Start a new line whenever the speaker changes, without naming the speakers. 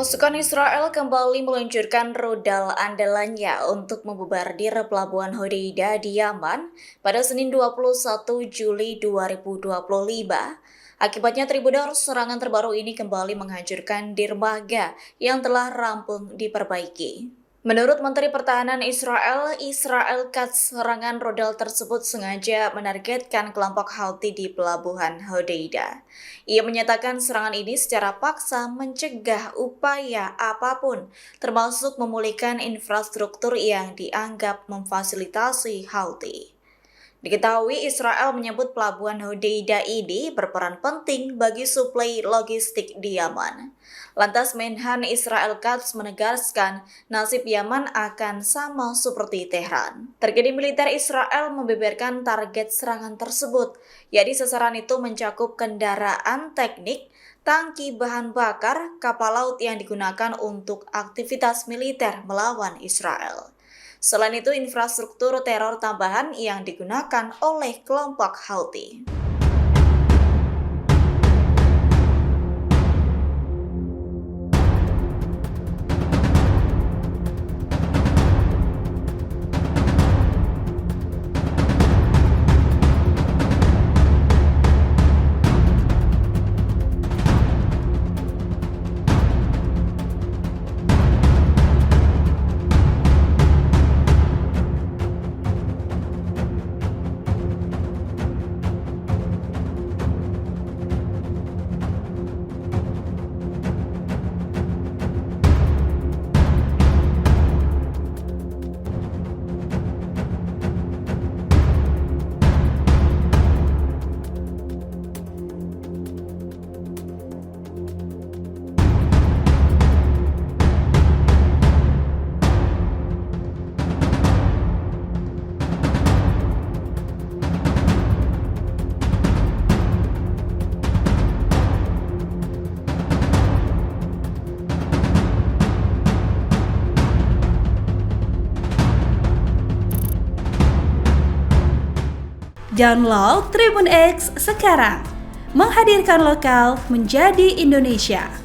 Pasukan Israel kembali meluncurkan rudal andalannya untuk membubardir pelabuhan Hodeidah di Yaman pada Senin 21 Juli 2025. Akibatnya Tribunal serangan terbaru ini kembali menghancurkan dermaga yang telah rampung diperbaiki. Menurut Menteri Pertahanan Israel Katz, serangan rudal tersebut sengaja menargetkan kelompok Houthi di pelabuhan Hodeidah. Ia menyatakan serangan ini secara paksa mencegah upaya apapun, termasuk memulihkan infrastruktur yang dianggap memfasilitasi Houthi. Diketahui Israel menyebut pelabuhan Hodeidah ini berperan penting bagi suplai logistik di Yaman. Lantas Menhan Israel Katz menegaskan nasib Yaman akan sama seperti Tehran. Terkini militer Israel membeberkan target serangan tersebut, yakni sasaran itu mencakup kendaraan teknik, tangki bahan bakar, kapal laut yang digunakan untuk aktivitas militer melawan Israel. Selain itu, infrastruktur teror tambahan yang digunakan oleh kelompok Houthi.
Download Tribun X sekarang, menghadirkan lokal menjadi Indonesia.